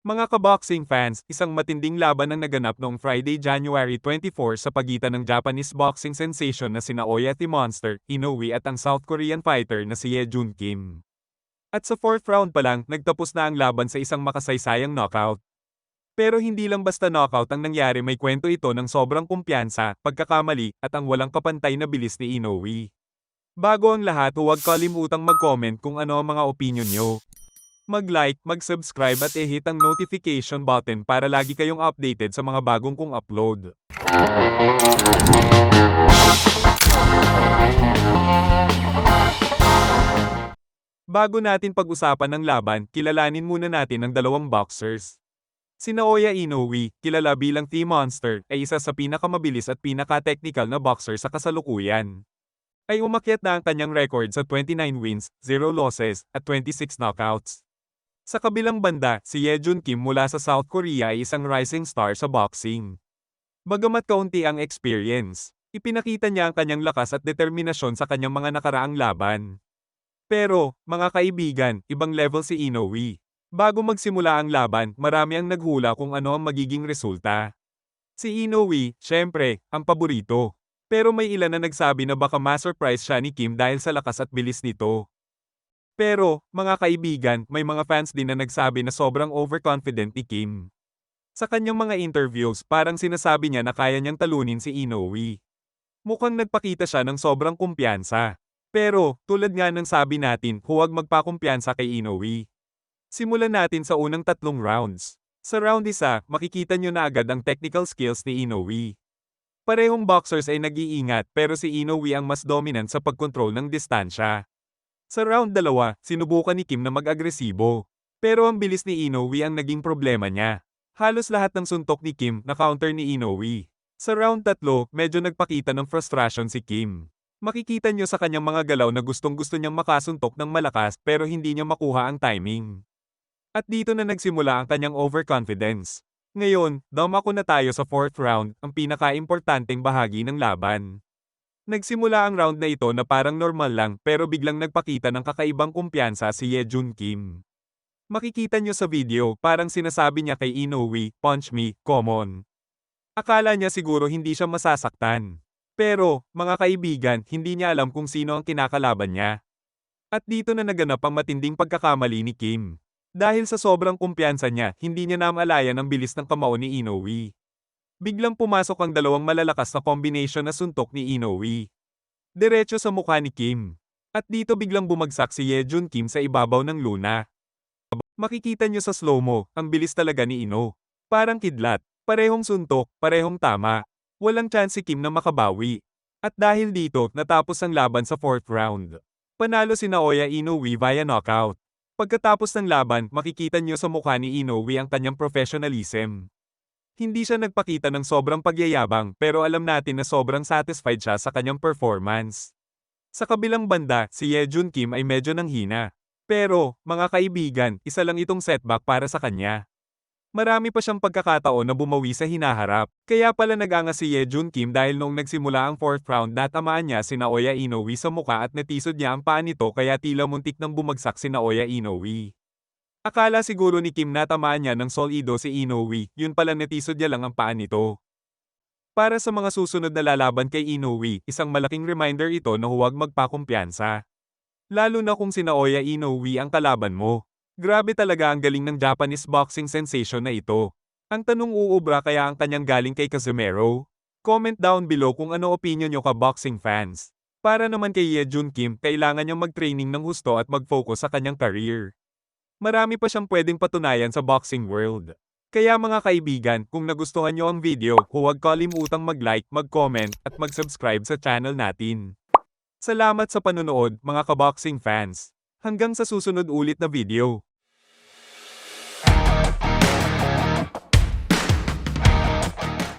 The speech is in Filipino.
Mga kaboxing fans, isang matinding laban ang naganap noong Friday, January 24 sa pagitan ng Japanese boxing sensation na sina Oya the Monster, Inoue at ang South Korean fighter na si Ye Jun Kim. At sa fourth round pa lang, nagtapos na ang laban sa isang makasaysayang knockout. Pero hindi lang basta knockout ang nangyari, may kwento ito ng sobrang kumpiyansa, pagkakamali, at ang walang kapantay na bilis ni Inoue. Bago ang lahat, huwag kalimutang mag-comment kung ano ang mga opinion nyo. Mag-like, mag-subscribe at i-hit ang notification button para lagi kayong updated sa mga bagong kong upload. Bago natin pag-usapan ng laban, kilalanin muna natin ang dalawang boxers. Sina Oya Inoue, kilala bilang T-Monster, ay isa sa pinakamabilis at pinaka-technical na boxer sa kasalukuyan. Ay umakyat na ang kanyang record sa 29 wins, 0 losses, at 26 knockouts. Sa kabilang banda, si Ye Jun Kim mula sa South Korea ay isang rising star sa boxing. Bagamat kaunti ang experience, ipinakita niya ang kanyang lakas at determinasyon sa kanyang mga nakaraang laban. Pero, mga kaibigan, ibang level si Inoue. Bago magsimula ang laban, marami ang naghula kung ano ang magiging resulta. Si Inoue, syempre, ang paborito. Pero may ilan na nagsabi na baka ma-surprise siya ni Kim dahil sa lakas at bilis nito. Pero, mga kaibigan, may mga fans din na nagsabi na sobrang overconfident ni Kim. Sa kanyang mga interviews, parang sinasabi niya na kaya niyang talunin si Inoue. Mukhang nagpakita siya ng sobrang kumpiyansa. Pero, tulad nga ng sabi natin, huwag magpakumpiyansa kay Inoue. Simulan natin sa unang tatlong rounds. Sa round 1, makikita niyo na agad ang technical skills ni Inoue. Parehong boxers ay nag-iingat pero si Inoue ang mas dominant sa pagkontrol ng distansya. Sa round 2, sinubukan ni Kim na mag-agresibo. Pero ang bilis ni Inoue ang naging problema niya. Halos lahat ng suntok ni Kim na counter ni Inoue. Sa round 3, medyo nagpakita ng frustration si Kim. Makikita niyo sa kanyang mga galaw na gustong-gusto niyang makasuntok ng malakas pero hindi niya makuha ang timing. At dito na nagsimula ang kanyang overconfidence. Ngayon, dumako na tayo sa fourth round, ang pinaka-importanteng bahagi ng laban. Nagsimula ang round na ito na parang normal lang pero biglang nagpakita ng kakaibang kumpiyansa si Ye Jun Kim. Makikita niyo sa video, parang sinasabi niya kay Inoue, "Punch me, common." Akala niya siguro hindi siya masasaktan. Pero, mga kaibigan, hindi niya alam kung sino ang kinakalaban niya. At dito na naganap ang matinding pagkakamali ni Kim. Dahil sa sobrang kumpiyansa niya, hindi niya namalayan ang bilis ng kamao ni Inoue. Biglang pumasok ang dalawang malalakas na combination na suntok ni Inoue. Diretso sa mukha ni Kim. At dito biglang bumagsak si Ye Jun Kim sa ibabaw ng luna. Makikita niyo sa slow-mo, ang bilis talaga ni Ino. Parang kidlat. Parehong suntok, parehong tama. Walang chance si Kim na makabawi. At dahil dito, natapos ang laban sa fourth round. Panalo si Naoya Inoue via knockout. Pagkatapos ng laban, makikita niyo sa mukha ni Inoue ang kanyang professionalism. Hindi siya nagpakita ng sobrang pagyayabang pero alam natin na sobrang satisfied siya sa kanyang performance. Sa kabilang banda, si Ye Jun Kim ay medyo nanghina. Pero, mga kaibigan, isa lang itong setback para sa kanya. Marami pa siyang pagkakataon na bumawi sa hinaharap. Kaya pala nag-angas si Ye Jun Kim dahil noong nagsimula ang fourth round natamaan niya si Naoya Inoue sa muka at natisod niya ang paa nito kaya tila muntik nang bumagsak si Naoya Inoue. Akala siguro ni Kim na tamaan niya ng solido si Inoue, yun pala natisod niya lang ang paa nito. Para sa mga susunod na lalaban kay Inoue, isang malaking reminder ito na huwag magpakumpiyansa. Lalo na kung si Naoya Inoue ang kalaban mo. Grabe talaga ang galing ng Japanese boxing sensation na ito. Ang tanong, uubra kaya ang kanyang galing kay Casimero? Comment down below kung ano opinion nyo ka boxing fans. Para naman kay Ye Jun Kim, kailangan niyang mag-training ng husto at mag-focus sa kanyang career. Marami pa siyang pwedeng patunayan sa boxing world. Kaya mga kaibigan, kung nagustuhan nyo ang video, huwag kalimutang mag-like, mag-comment, at mag-subscribe sa channel natin. Salamat sa panonood, mga kaboxing fans. Hanggang sa susunod ulit na video.